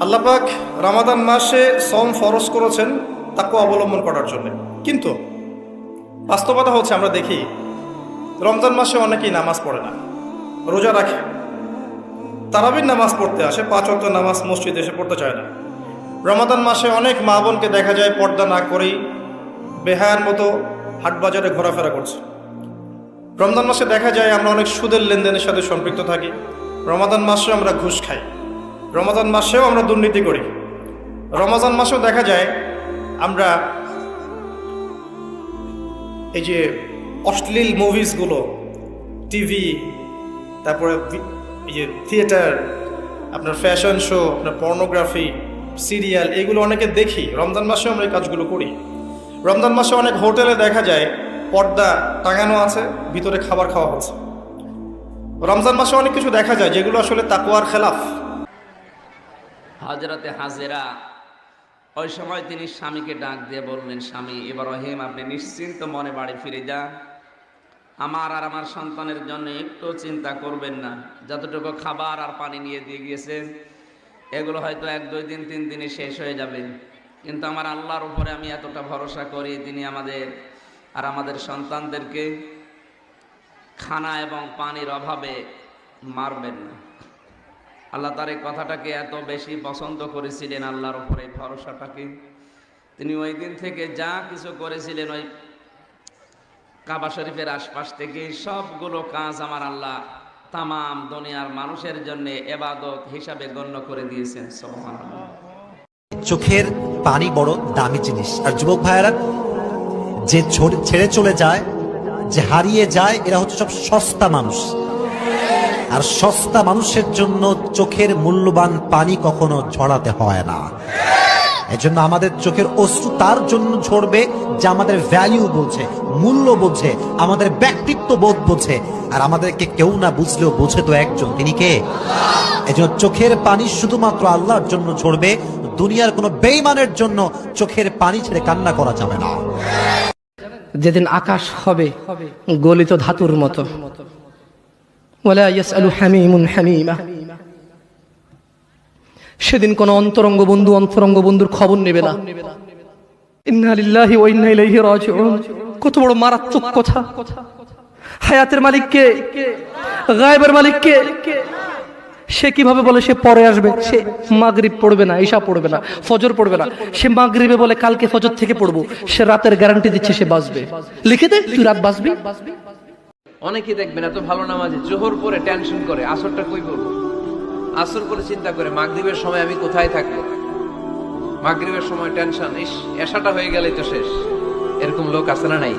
আল্লাহ পাক রমাদান মাসে সম ফরজ করেছেন তাকওয়া অবলম্বন করার জন্য। কিন্তু বাস্তবতা হচ্ছে আমরা দেখি রমজান মাসে অনেকেই নামাজ পড়ে না, রোজা রাখে, তারাবির নামাজ পড়তে আসে, 5 ওয়াক্ত নামাজ মসজিদে এসে পড়তে চায় না। রমাদান মাসে অনেক মা বোনকে দেখা যায় পর্দা না করেই বেহায়ার মতো হাটবাজারে ঘোরাফেরা করছে। রমজান মাসে দেখা যায় আমরা অনেক সুদের লেনদেনের সাথে সম্পৃক্ত থাকি। রমাদান মাসেও আমরা ঘুষ খাই, রমাদান মাসেও আমরা দুর্নীতি করি। রমজান মাসেও দেখা যায় আমরা এই যে অশ্লীল মুভিজগুলো, টিভি, তারপরে এই যে থিয়েটার, আপনার ফ্যাশন শো, আপনার পর্নোগ্রাফি, সিরিয়াল, এগুলো অনেকে দেখি। রমজান মাসেও আমরা এই কাজগুলো করি। রমজান মাসে অনেক হোটেলে দেখা যায় পর্দা টাঙানো আছে, ভিতরে খাবার খাওয়া হচ্ছে। রমজান মাসে অনেক কিছু দেখা যায় যেগুলো আসলে তাকওয়ার খেলাফ। হযরতে হাজেরা ওই সময় তিনি স্বামীকে ডাক দিয়ে বললেন, স্বামী ইব্রাহিম, আপনি নিশ্চিন্ত মনে বাড়ি ফিরে যান, আমার আর আমার সন্তানের জন্য একটু চিন্তা করবেন না। যতটুকু খাবার আর পানি নিয়ে দিয়ে গিয়েছেন এগুলো হয়তো 1-2 দিন 3 দিনে শেষ হয়ে যাবে, কিন্তু আমার আল্লাহর উপরে আমি এতটা ভরসা করি, তিনি আমাদের আর আমাদের সন্তানদেরকে খানা এবং পানির অভাবে মারবেন না। আল্লাহ তার এই কথাটাকে এত বেশি পছন্দ করেছিলেন, আল্লাহর উপরে ভরসাটাকে। তিনি ওই দিন থেকে যা কিছু করেছিলেন ওই কাবা শরীফের আশপাশ থেকে সবগুলো কাজ আমার আল্লাহ তামাম দুনিয়ার মানুষের জন্য ইবাদত হিসাবে গণ্য করে দিয়েছেন। সুবহানাল্লাহ। চোখের পানি বড় দামি জিনিস। আর যুবক ভাইয়েরা, যে ছেড়ে চলে যায়, যে হারিয়ে যায়, এরা হচ্ছে সব সস্তা মানুষ। আর সস্তা মানুষের জন্য চোখের মূল্যবান পানি কখনো ঝরাতে হয় না। এজন্য আমাদের চোখের অশ্রু তার জন্য ঝরবে যে আমাদের ভ্যালু বোঝে, মূল্য বোঝে, আমাদের ব্যক্তিত্ব বোধ বোঝে। আর আমাদেরকে কেউ না বুঝলেও বোঝে তো একজন, তিনি কে? এজন্য চোখের পানি শুধুমাত্র আল্লাহর জন্য ঝরবে। দুনিয়ার কোনো বেঈমানের জন্য চোখের পানি ছেড়ে কান্না করা যাবে না। যেদিন আকাশ হবে গলিত ধাতুর মতো, ওয়ালা ইয়াসআলু হামিমুন হামিমা, সেদিন কোন অন্তরঙ্গ বন্ধুর খবর নেবে না। ইন্না লিল্লাহি ওয়া ইন্না ইলাইহি রাজিউন। কত বড় মারাত্মক কথা! হায়াতের মালিক কে? গায়েবের মালিক কে? সে কিভাবে বলে সে পরে আসবে? সে মাগরিব পড়বে না, ঈশা পড়বে না, ফজর পড়বে না। সে মাগরিবে বলে কালকে ফজর থেকে পড়বো। সে রাতের গ্যারান্টি দিচ্ছে সে বাঁচবে। লিখে দে, তুই রাত বাঁচবি। অনেকেই দেখবেন এত ভালো নামাজে জোহর পরে টেনশন করে আসরটা কই পড়বো, আসর করে চিন্তা করে মাগরিবের সময় আমি কোথায় থাকবো, মাগরিবের সময় টেনশন, ইস এশাটা হয়ে গেলেই তো শেষ। এরকম লোক আছে না নাই?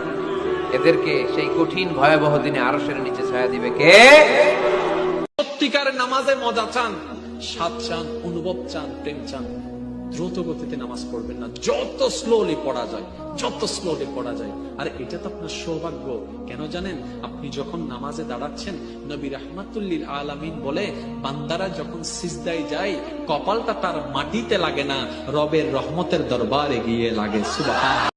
এদেরকে সেই কঠিন ভয়াবহ দিনে আরশের নিচে ছায়া দিবে কে? সত্যিকারের নামাজে মজা চান, স্বাদ চান, অনুভব চান, প্রেম চান, দ্রুত গতিতে নামাজ পড়বেন না। যত স্লোলি পড়া যায়, যত স্লোলি পড়া যায়। আর এটা তো আপনার সৌভাগ্য। কেন জানেন? আপনি যখন নামাজে দাঁড়াচ্ছেন, নবী রাহমাতুল লিল আলামিন বলে, বান্দারা যখন সিজদায় যায় কপালটা তার মাটিতে লাগে না, রবের রহমতের দরবারে গিয়ে লাগে। সুবহানাল্লাহ।